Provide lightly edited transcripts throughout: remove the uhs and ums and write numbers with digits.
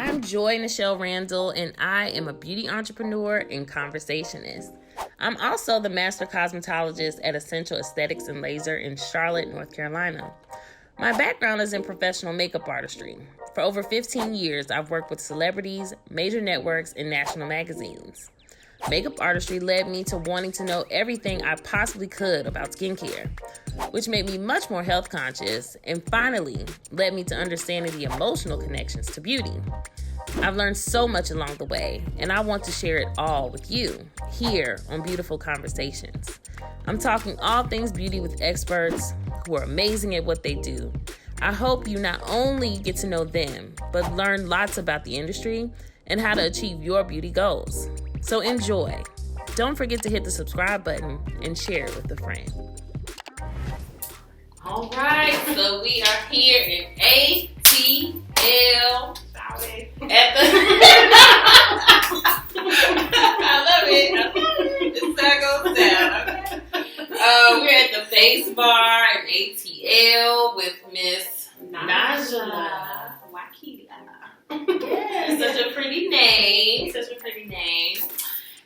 I'm Joy Randall, and I am a beauty entrepreneur and conversationist. I'm also the master cosmetologist at Essential Aesthetics and Laser in Charlotte, North Carolina. My background is in professional makeup artistry. For over 15 years, I've worked with celebrities, major networks, and national magazines. Makeup artistry led me to wanting to know everything I possibly could about skincare, which made me much more health conscious and finally led me to understanding the emotional connections to beauty. I've learned so much along the way, and I want to share it all with you here on Beautiful Conversations. I'm talking all things beauty with experts who are amazing at what they do. I hope you not only get to know them, but learn lots about the industry and how to achieve your beauty goals. So enjoy. Don't forget to hit the subscribe button and share it with a friend. All right, so we are here in ATL. At the I love it. It's how it goes down. Okay. We're at the Face Bar in ATL with Miss Najla. Wakeela. Yeah, such a pretty name.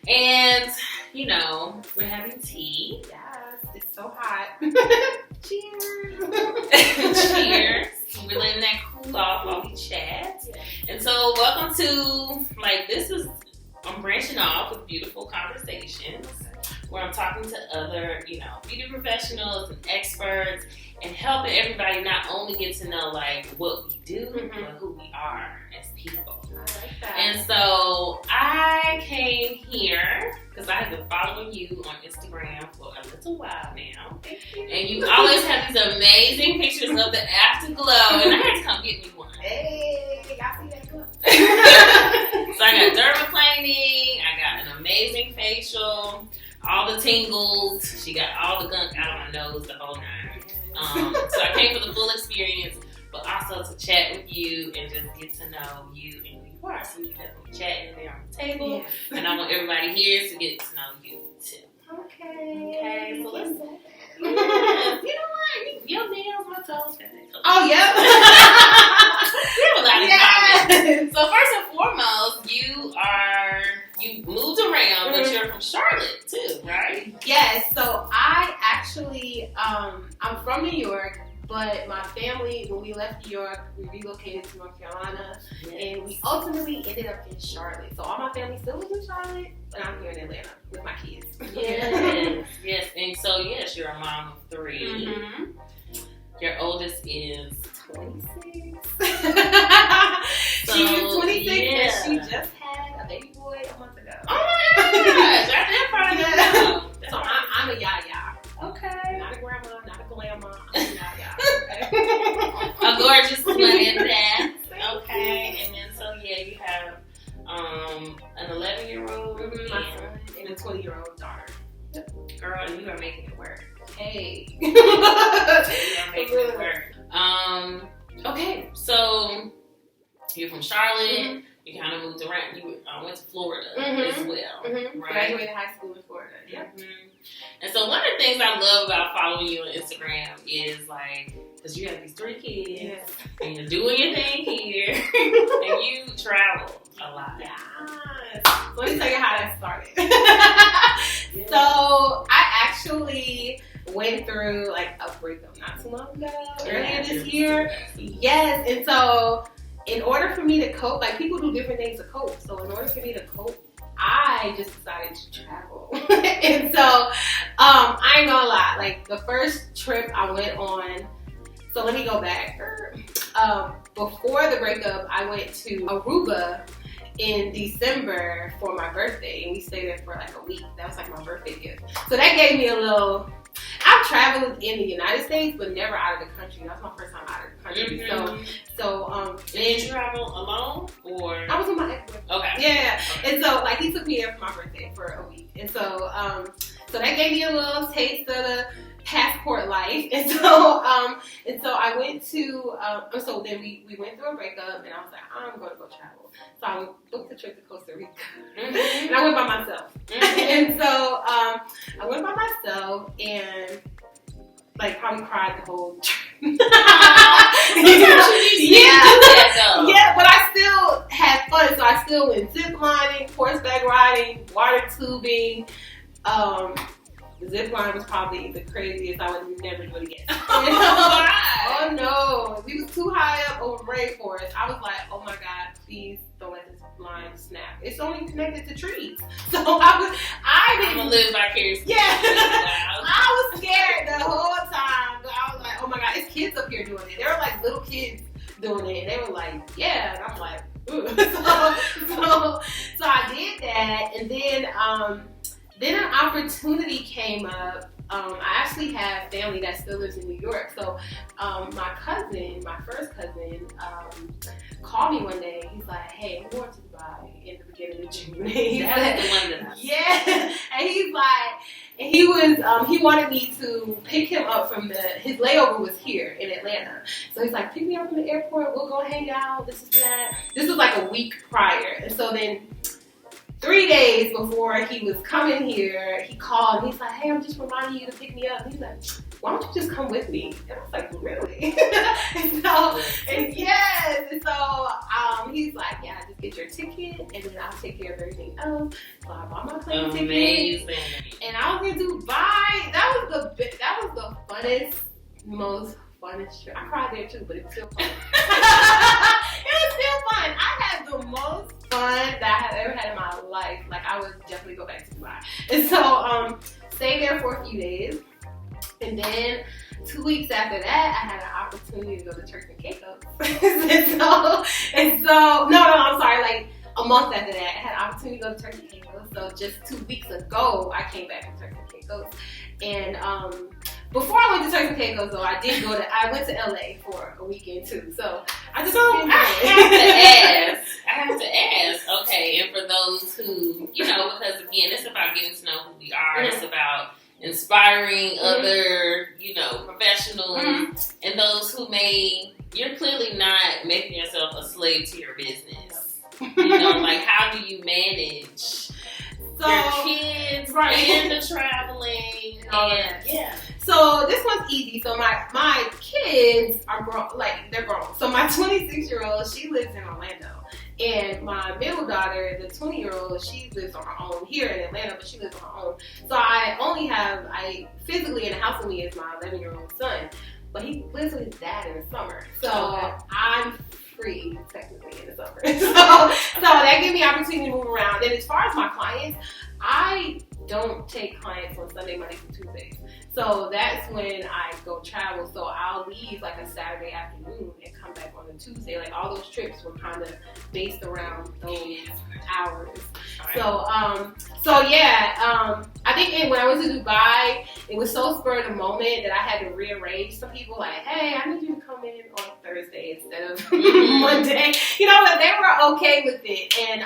And, you know, we're having tea. Yes, it's so hot. Cheers. Cheers. We're letting that cool off while we chat. Yeah. And so, welcome to, I'm branching off with Beautiful Conversations, where I'm talking to other, beauty professionals and experts and helping everybody not only get to know, what we do, but who we are as people. I like that. And so, I came here because I have been following you on Instagram for a little while now. Thank you. And you always have these amazing pictures of the afterglow, and I had to come get me one. Hey, y'all see that good? So I got dermaplaning, I got an amazing facial, all the tingles, she got all the gunk out of my nose, the whole nine. So I came for the full experience, but also to chat with you and just get to know you and who you are. So we can definitely chat in there on the table. Yes. And I want everybody here to get to know you too. Okay. So let's. You know what? Your nails, my toes, Oh, yeah. We have a lot in common. So first and foremost, you moved around, but you're from Charlotte too, right? Yes. So I actually, I'm from New York, but my family, when we left New York, we relocated to North Carolina, and we ultimately ended up in Charlotte. So all my family still lives in Charlotte, but I'm here in Atlanta with my kids. Yes. And so, yes, you're a mom of 3. Mm-hmm. Your oldest is 26. So, She is 26, yeah. and she just had a baby boy a month ago. Oh my gosh, that part of the So I'm a yaya. Okay. Not a grandma, not a grandma. I'm a yaya. Okay. A gorgeous twin that. Okay. And then so you have an 11-year-old My son and a 20-year-old daughter. Girl, you are making it work. Hey. You are making it work. Okay, so you're from Charlotte. You kind of moved around. You went to Florida as well, right? Graduated high school in Florida. Yep. And so one of the things I love about following you on Instagram is because you have these 3 kids, and you're doing your thing here, and you travel a lot. Yes. Let me tell you how that started. So I actually went through a breakup not too long ago, earlier this year. Yes, and so in order for me to cope, people do different things to cope. So in order for me to cope, I just decided to travel. And so I ain't gonna lie, the first trip I went on, so let me go back. Before the breakup, I went to Aruba in December for my birthday, and we stayed there for a week. That was my birthday gift. So that gave me a little. I've traveled in the United States, but never out of the country. That was my first time out of the country. Did you travel alone or? I was with my ex-boyfriend. Okay. Yeah, and so he took me there for my birthday for a week, and so that gave me a little taste of the passport life, and so I went to so then we went through a breakup, and I was like, I'm gonna go travel. So I booked a trip to Costa Rica, and I went by myself. And so I went by myself, and probably cried the whole trip. Yeah, but I still had still went zip lining, horseback riding, water tubing. Zip line was probably the craziest. I would never do it again. Oh no, we was too high up over rainforest. I was like, oh my god, please don't let this line snap. It's only connected to trees, so I didn't live vicariously. Yeah, I was scared the whole time. But I was like, oh my god, it's kids up here doing it. They were like little kids doing it, and they were like, yeah, and I'm like, ooh. So I did that, and then an opportunity came up. I actually have family that still lives in New York. So my first cousin, called me one day. He's like, hey, I'm going to Dubai in the beginning of June. That's the one that yeah. And he's like, he wanted me to pick him up from his layover was here in Atlanta. So he's like, pick me up from the airport. We'll go hang out. This is that. This was like a week prior. And so then 3 days before he was coming here, he called and he's like, hey, I'm just reminding you to pick me up. And he's like, why don't you just come with me? And I was like, really? and so he's like, yeah, just get your ticket and then I'll take care of everything else. So I bought my plane ticket. And I was in Dubai. That was the funnest, most funnest trip. I cried there too, but it was still fun. It was still fun. I had the most fun that I have ever had in my life. Like, I would definitely go back to Dubai. And so, stayed there for a few days. And then 2 weeks after that, I had an opportunity to go to Turks and Caicos. I'm sorry, like a month after that, I had an opportunity to go to Turks and Caicos. So just 2 weeks ago, I came back from Turks and Caicos. And before I went to Turks and Caicos, though, I went to LA for a weekend too. So I have to ask. Okay, and for those who, because again, it's about getting to know who we are. Mm-hmm. It's about inspiring other, professionals, and those who you're clearly not making yourself a slave to your business. Like, how do you manage your kids and the traveling and all that? Yeah. So this one's easy. So my kids are grown, they're grown. So my 26-year-old, she lives in Orlando. And my middle daughter, the 20-year-old, she lives on her own here in Atlanta, but she lives on her own. So I physically in the house with me is my 11-year-old son, but he lives with his dad in the summer. So I'm free technically in the summer. So that gives me opportunity to move around. And as far as my clients, I don't take clients on Sunday, Monday, and Tuesdays. So that's when I go travel. So I'll leave like a Saturday afternoon and come back on a Tuesday. Like, all those trips were kind of based around those hours. I think when I was in Dubai, it was so spur of the moment that I had to rearrange some people. Like, hey, I need you to come in on Thursday instead of Monday. But they were okay with it. And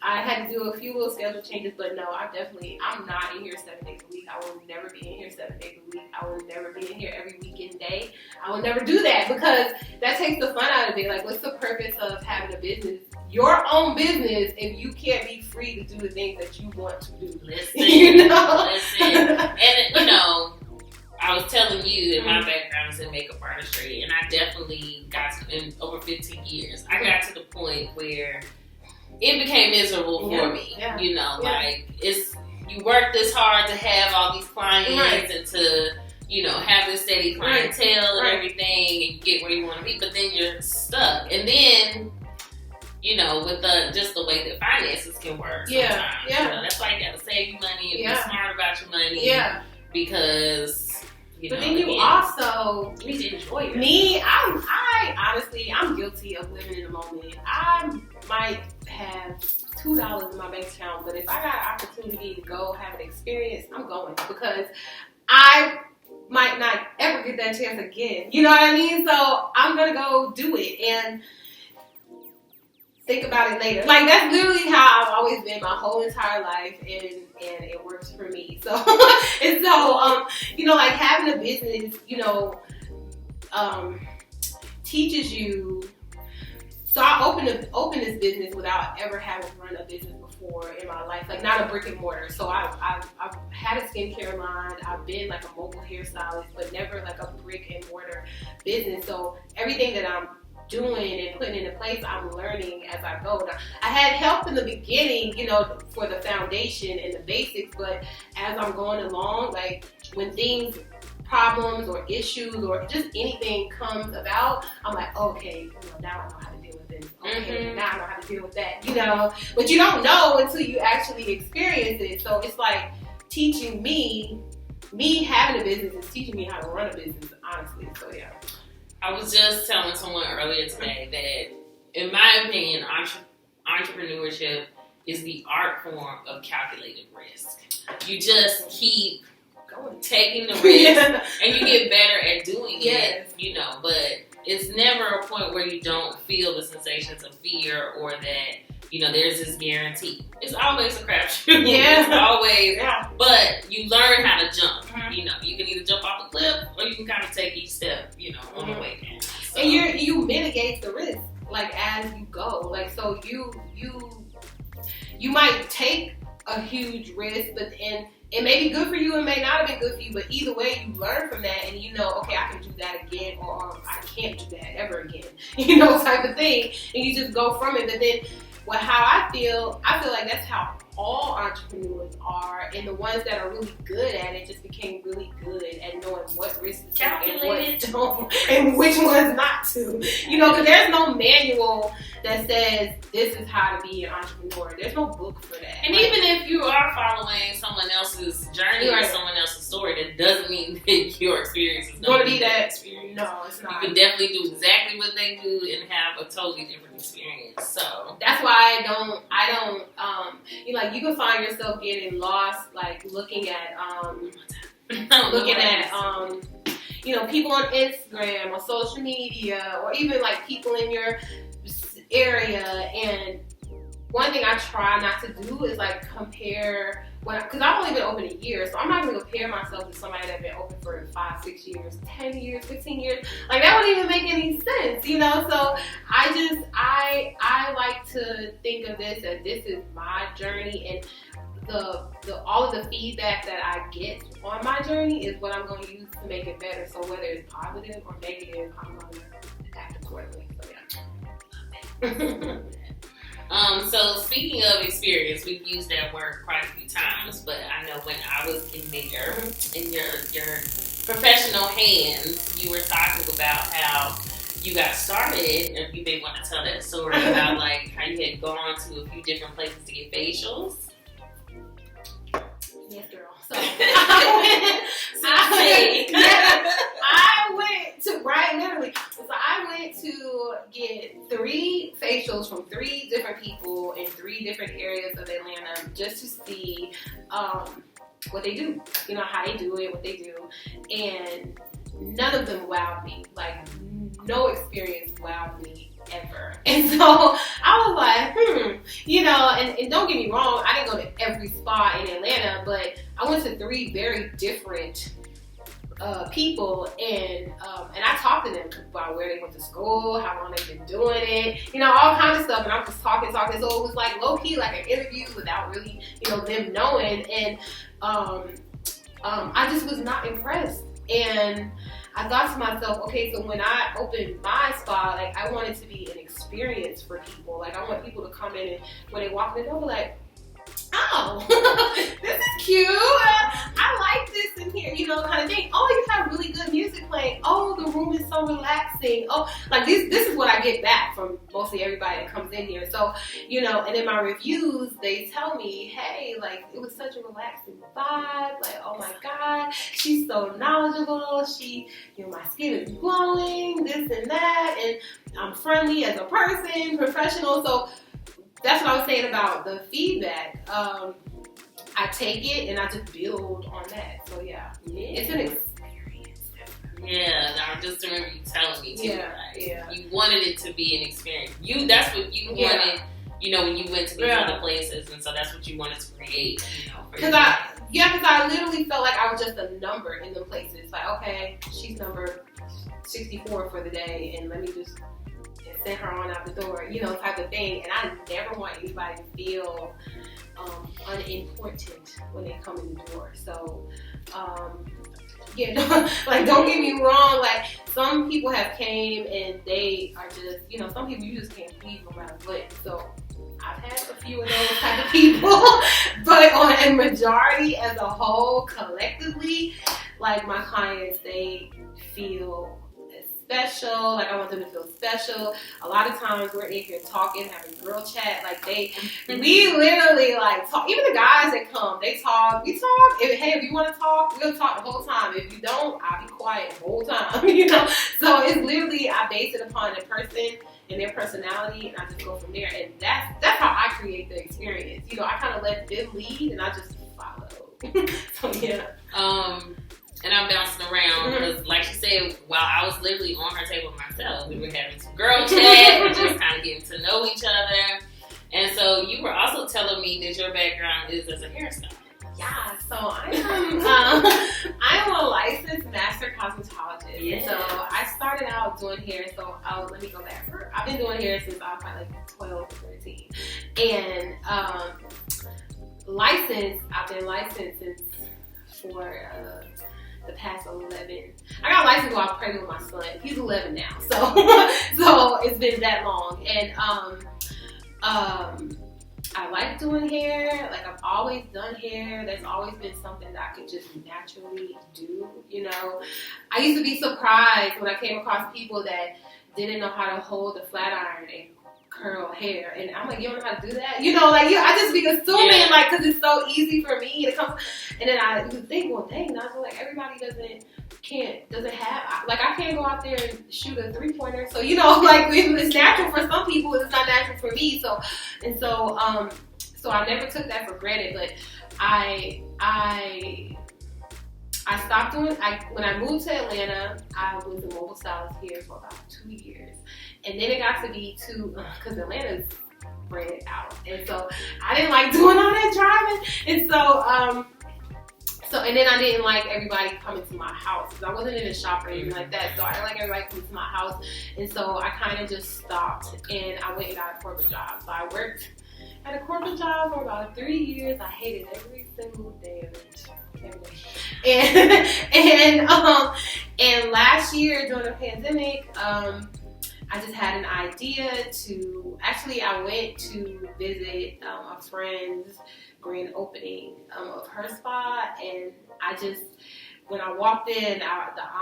I had to do a few little schedule changes, but no, I'm not in here 7 days a week. I will never be in here 7 days a week. I will never be in here every weekend day. I will never do that because that takes the fun out of it. Like, what's the purpose of having a business, your own business, if you can't be free to do the things that you want to do? Listen. And, I was telling you that my background is in makeup artistry, and I definitely got to, in over 15 years, I got to the point where it became miserable for me. Yeah. You work this hard to have all these clients and to, have this steady clientele and everything, and you get where you want to be, but then you're stuck. And then, with just the way that finances can work sometimes. Yeah. That's why you gotta save your money and be smart about your money. Yeah. Because but then you also need to enjoy it. Me, I honestly, I'm guilty of living in the moment. I might have $2 in my bank account, but if I got an opportunity to go have an experience, I'm going, because I might not ever get that chance again. You know what I mean? So I'm gonna go do it and think about it later. Like, that's literally how I've always been my whole entire life, and it works for me. So like, having a business, teaches you. So I opened this business without ever having run a business before in my life, like not a brick and mortar. So I've had a skincare line. I've been like a mobile hairstylist, but never like a brick and mortar business. So everything that I'm doing and putting into place, I'm learning as I go. Now, I had help in the beginning, you know, for the foundation and the basics, but as I'm going along, like when problems or issues or just anything comes about, I'm like, okay, you know, now I know how to deal with this. Okay, now I know how to deal with that, you know. But you don't know until you actually experience it. So it's like teaching me having a business is teaching me how to run a business, honestly. So yeah. I was just telling someone earlier today that, in my opinion, entrepreneurship is the art form of calculated risk. You just keep taking the risk, and you get better at doing it, you know, but it's never a point where you don't feel the sensations of fear or that, you know, there's this guarantee. It's always a crapshoot. Yeah. It's always, but you learn how to jump. You know, you can either jump off a cliff or you can kind of take each step, you know, on the way down. So, and you mitigate the risk, like, as you go. Like, so you might take a huge risk, but it may be good for you, it may not have been good for you, but either way, you learn from that, and you know, okay, I can do that again, or I can't do that ever again, you know, type of thing, and you just go from it. But then, how I feel like that's how all entrepreneurs are, and the ones that are really good at it just became really good at knowing what risks to take and what don't, and which ones not to. You know, because there's no manual that says this is how to be an entrepreneur. There's no book for that. And even if you are following someone else's journey or someone else's story, that doesn't mean that your experience is going to be that experience. No, it's not. You can definitely do exactly what they do and have a totally different experience. So that's why I don't you know, like, you can find yourself getting lost, like looking at you know, people on Instagram or social media, or even like people in your area. And one thing I try not to do is like compare, because I've only been open a year, so I'm not going to compare myself to somebody that's been open for 5, 6 years, 10 years, 15 years. Like, that wouldn't even make any sense, you know? So I like to think of this as this is my journey, and all of the feedback that I get on my journey is what I'm going to use to make it better. So whether it's positive or negative, I'm going to act accordingly. So yeah. So speaking of experience, we've used that word quite a few times, but I know when I was in there, in your professional hands, you were talking about how you got started, and you may want to tell that story about like how you had gone to a few different places to get facials. Yes, girl. So I went to get 3 facials from 3 different people in 3 different areas of Atlanta just to see what they do. You know, how they do it, what they do. And none of them wowed me. Like, no experience wowed me ever. And so I was like, you know, and don't get me wrong, I didn't go to every spa in Atlanta, but I went to 3 very different people, and I talked to them about where they went to school, how long they've been doing it, you know, all kinds of stuff. And I'm just talking. So it was like low key, like an interview without really, you know, them knowing. And I just was not impressed. And I thought to myself, okay, so when I opened my spa, like, I want it to be an experience for people. Like, I want people to come in and when they walk in the door, like, oh, this is cute. I like this in here, you know, kind of thing. Oh, you have really good music playing. Oh, the room is so relaxing. Oh, like this is what I get back from mostly everybody that comes in here. So, you know, and in my reviews, they tell me, hey, like, it was such a relaxing vibe. Like, oh my God, she's so knowledgeable. She, you know, my skin is glowing, this and that. And I'm friendly as a person, professional. So that's what I was saying about the feedback. I take it and I just build on that. So yeah. It's an experience. Yeah, I just remember you telling me too. Yeah. You wanted it to be an experience. That's what you wanted. You know, when you went to these other places, and so that's what you wanted to create. You know, because I literally felt like I was just a number in the places. Like, okay, she's number 64 for the day, and let me just send her on out the door, you know, type of thing. And I never want anybody to feel unimportant when they come in the door. So like don't get me wrong. Like some people have came and they are just, you know, some people you just can't please no matter what. So I've had a few of those type of people, but on a majority as a whole, collectively, like my clients, they feel special. Like I want them to feel special. A lot of times we're in here talking, having girl chat. Like we literally like talk. Even the guys that come, they talk. We talk. If you want to talk, we'll talk the whole time. If you don't, I'll be quiet the whole time. You know. So it's literally I base it upon the person and their personality, and I just go from there. And that's how I create the experience. You know, I kind of let them lead, and I just follow. So yeah. And I'm bouncing around because, like she said, while I was literally on her table myself, we were having some girl chat, we're just kind of getting to know each other. And so you were also telling me that your background is as a hairstylist. Yeah, so I'm a licensed master cosmetologist. Yeah. So I started out doing hair. So let me go back. I've been doing hair since I was probably like 12 or 13. And I've been licensed since for the past 11. I got licensed while I was pregnant with my son. He's 11 now, so it's been that long. And I like doing hair. Like I've always done hair. That's always been something that I could just naturally do. You know, I used to be surprised when I came across people that didn't know how to hold a flat iron and curl hair, and I'm like, you don't know how to do that? You know, like I just be assuming like because it's so easy for me to come, and then I would think, well, dang, Najla, like everybody doesn't have, like I can't go out there and shoot a 3-pointer, so you know, like it's natural for some people, it's not natural for me, so I never took that for granted, but I stopped doing, when I moved to Atlanta, I was a mobile stylist here for about 2 years. And then it got to be because Atlanta's spread out. And so I didn't like doing all that driving. And and then I didn't like everybody coming to my house because I wasn't in a shop or anything like that. So I didn't like everybody coming to my house. And so I kind of just stopped and I went and got a corporate job. So I worked at a corporate job for about 3 years. I hated every single day of it. And last year during the pandemic, I just had an idea I went to visit a friend's grand opening of her spa, and when I walked in, the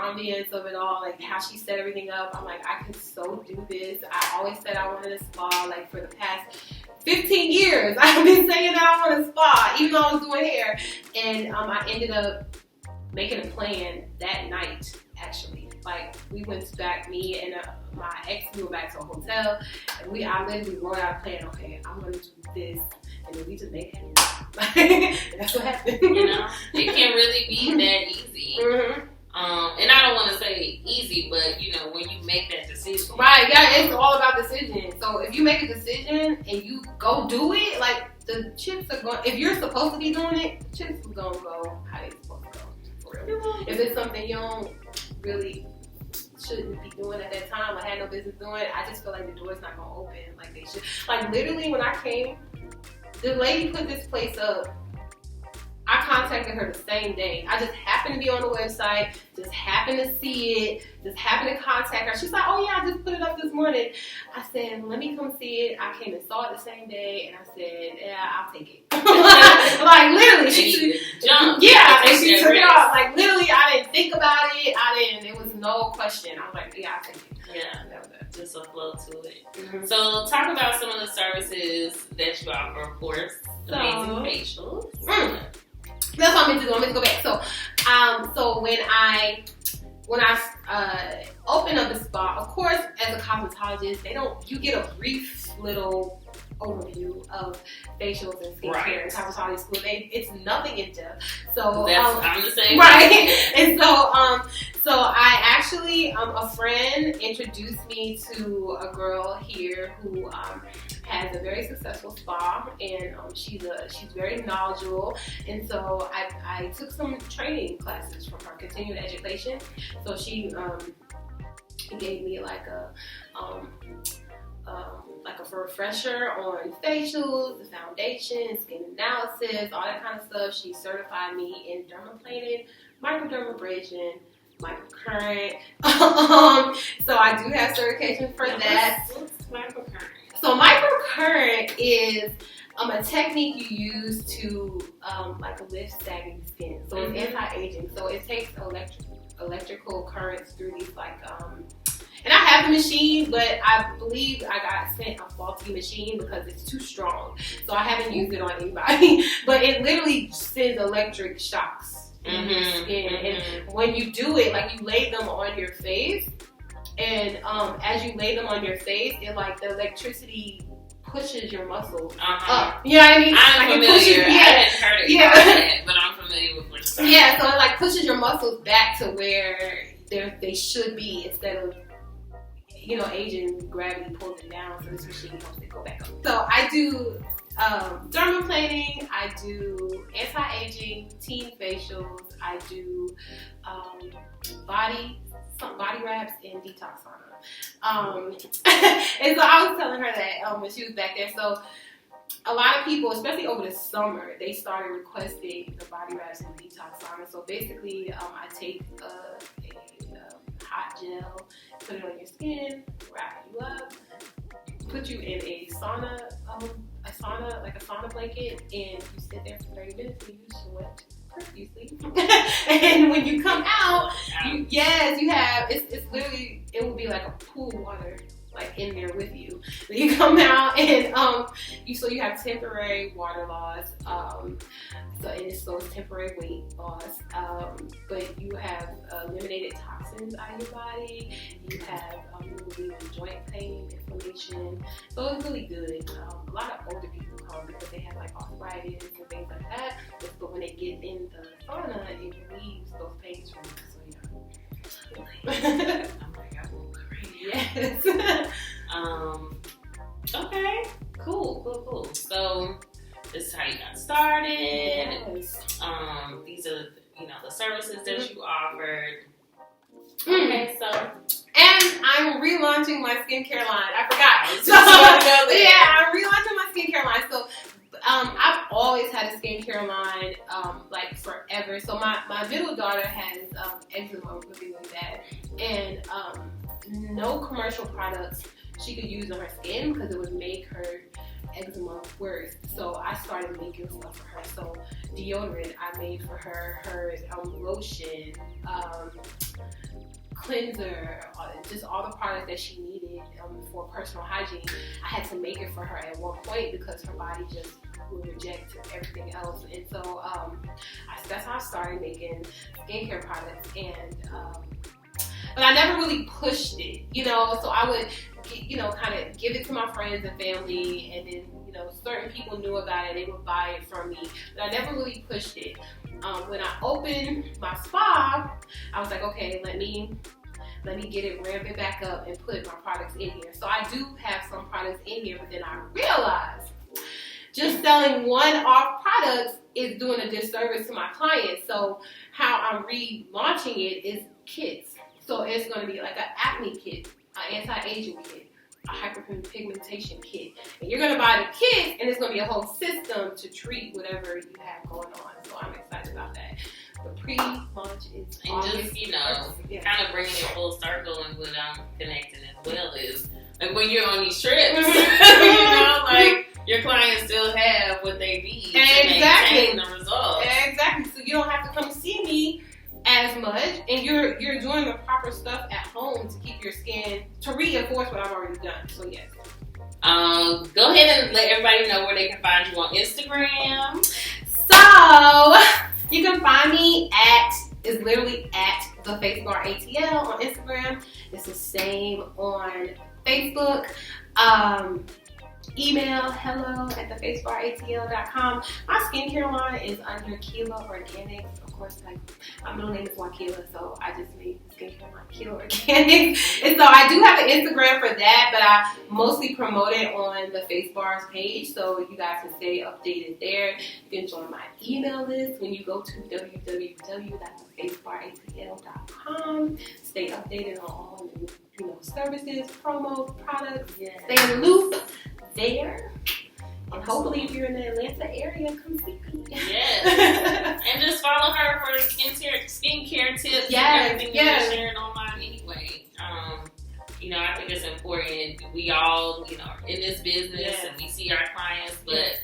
ambience of it all, like how she set everything up, I'm like, I could so do this. I always said I wanted a spa, like for the past 15 years. I've been saying that I want a spa, even though I was doing hair. And I ended up making a plan that night, actually. Like, we went back, me and my ex, we went back to a hotel, and I literally wrote out a plan, okay, I'm going to do this, and then we just made it. That's what happened. You know, it can really be that easy. Mm-hmm. And I don't want to say easy, but you know, when you make that decision. Right, yeah, it's all about decision. So if you make a decision and you go do it, like the chips are going, if you're supposed to be doing it, the chips are going to go how they're supposed to go. For real. If it's something you don't really shouldn't be doing at that time, I had no business doing it, I just feel like the door's not going to open like they should. Like literally when I came, the lady put this place up. I contacted her the same day. I just happened to be on the website, just happened to see it, just happened to contact her. She's like, oh yeah, I just put it up this morning. I said, let me come see it. I came and saw it the same day, and I said, yeah, I'll take it. Like literally, she jumped. Yeah, and she took it off. Like literally, I didn't think about it. It was no question. I was like, yeah, I'll take it. Yeah, just a flow to it. Mm-hmm. So talk about some of the services that you offer, of course. Amazing facials. That's what I'm meant to do. I'm meant to go back. So when I open up the spa, of course, as a cosmetologist, you get a brief little overview of facials and skincare and cosmetology school. It's nothing in depth. So I'm the same. Right. And so I actually, a friend introduced me to a girl here who has a very successful spa, and she's very knowledgeable. And so I took some training classes from her, continuing education. So she gave me like a refresher on facials, the foundation, skin analysis, all that kind of stuff. She certified me in dermaplaning, microdermabrasion, microcurrent. So I do have certification for that. What's microcurrent? So microcurrent is a technique you use to like lift sagging skin. So it's anti-aging. So it takes electrical currents through these and I have the machine, but I believe I got sent a faulty machine because it's too strong. So I haven't used it on anybody. But it literally sends electric shocks in your skin. And when you do it, like you lay them on your face, and as you lay them on your face, it like the electricity pushes your muscles up. You know what I mean? I'm familiar. Pushes, I hadn't heard it yet, but I'm familiar with what you're saying. Yeah, so it like pushes your muscles back to where they should be instead of aging, gravity pulls it down, so this machine helps it go back up. So I do dermaplaning, I do anti-aging, teen facials, I do body wraps, and detox sauna. And so I was telling her that when she was back there. So a lot of people, especially over the summer, they started requesting the body wraps and detox sauna. So basically, I take a hot gel, put it on your skin, wrap you up, put you in a sauna blanket, and you sit there for 30 minutes and you sweat profusely. And when you come out, you have, it's literally, it will be like a pool of water like in there with you. Then you come out and you have temporary water loss, so it's temporary weight loss, but you have eliminated toxins out of your body. You have relieving joint pain, inflammation. So it's really good. A lot of older people come because they have like arthritis and things like that. But when they get in the sauna, it relieves those pains from them. So yeah. I'm like, I will agree. Yes. Okay. Cool. So this is how you got started. Yes. These are the services that you offered. Okay, so. And I'm relaunching my skincare line. I forgot. I'm relaunching my skincare line. So I've always had a skincare line like forever. So my middle daughter has eczema really bad, and no commercial products she could use on her skin because it would make her eczema worse. So I started making stuff for her. So deodorant I made for her lotion, cleanser, just all the products that she needed for personal hygiene. I had to make it for her at one point because her body just would reject everything else. And so that's how I started making skincare products. And but I never really pushed it, so I would kind of give it to my friends and family, and then certain people knew about it, they would buy it from me, but I never really pushed it. When I opened my spa, I was like, okay, let me get it, ramp it back up, and put my products in here. So I do have some products in here, but then I realized just selling one-off products is doing a disservice to my clients. So how I'm relaunching it is kits. So it's going to be like an acne kit, an anti-aging kit, a hyperpigmentation kit. And you're going to buy the kit, and it's going to be a whole system to treat whatever you have going on. So I'm excited about that. The pre-launch is August. Just, kind of bringing it full circle, and what I'm connecting as well is, like, when you're on these trips, your clients still have what they need to maintain the results. Exactly. So you don't have to come see me as much, and you're doing the proper stuff at home to keep your skin, to reinforce what I've already done. So yes. Go ahead and let everybody know where they can find you on Instagram. So you can find me it's literally at the Facebar ATL on Instagram. It's the same on Facebook. Email hello@thefacebaratl.com. My skincare line is under Wakeela Organics. Of course, my middle name is Wakeela, so I just made the skincare line Wakeela Organics. And so I do have an Instagram for that, but I mostly promote it on the Facebar's page, so you guys can stay updated there. You can join my email list when you go to www.thefacebaratl.com. Stay updated on all the services, promos, products. Stay in the loop there. And hopefully, if you're in the Atlanta area, come see me. Yes. And just follow her for skincare tips and everything that you're sharing online anyway. I think it's important. We all, are in this business and we see our clients, but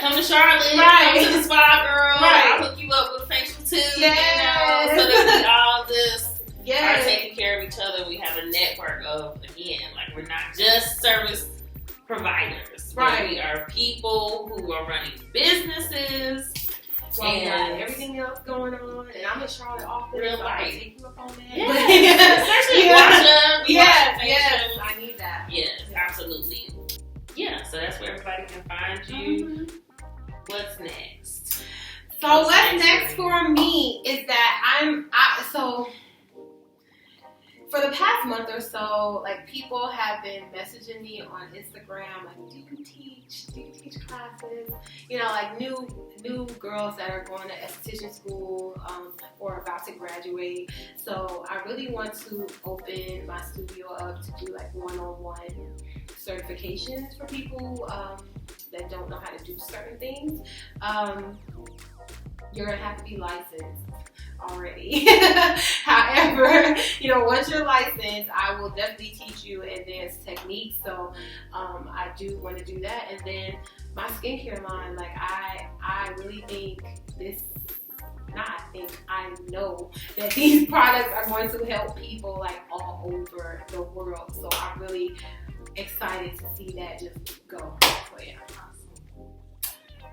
come to Charlotte, come to the spa, girl. I'll hook you up with a facial too, so that we all just are taking care of each other. We have a network of, again, like we're not just service providers. Right. We are people who are running businesses. And everything else going on, and I'm in Charlotte office. Real so life. I take you up on that. Especially yes, I need that. Yes, absolutely. Yeah, so that's where everybody can find you. What's next? So what's next for me is that for the past month or so, like people have been messaging me on Instagram, like, do you teach classes? Like new girls that are going to esthetician school or about to graduate. So I really want to open my studio up to do like one-on-one certifications for people that don't know how to do certain things. You're gonna have to be licensed already. However, once you're licensed, I will definitely teach you advanced techniques. So I do want to do that. And then my skincare line, like I really think I know that these products are going to help people like all over the world. So I'm really excited to see that just go. So yeah.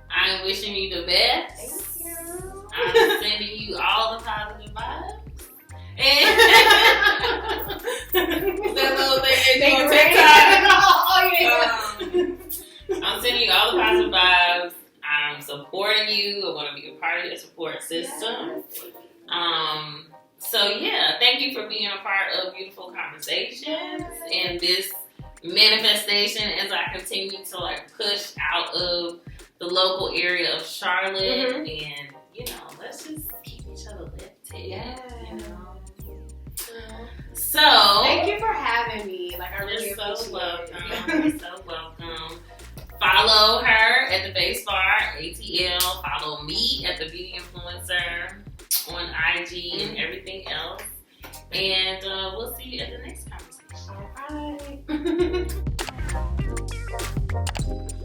I'm wishing you the best. Thank you. I'm sending you all the positive vibes. And that little thing they do on TikTok. I'm sending you all the positive vibes. I'm supporting you. I want to be a part of your support system. So thank you for being a part of Beautiful Conversations and this manifestation as I continue to like push out of the local area of Charlotte, and let's just keep each other lifted. So thank you for having me. Like I really appreciate it. You're so welcome. Follow her at the Face Bar ATL. Follow me at the Beauty Influencer on IG and everything else. And we'll see you at the next conversation. All right.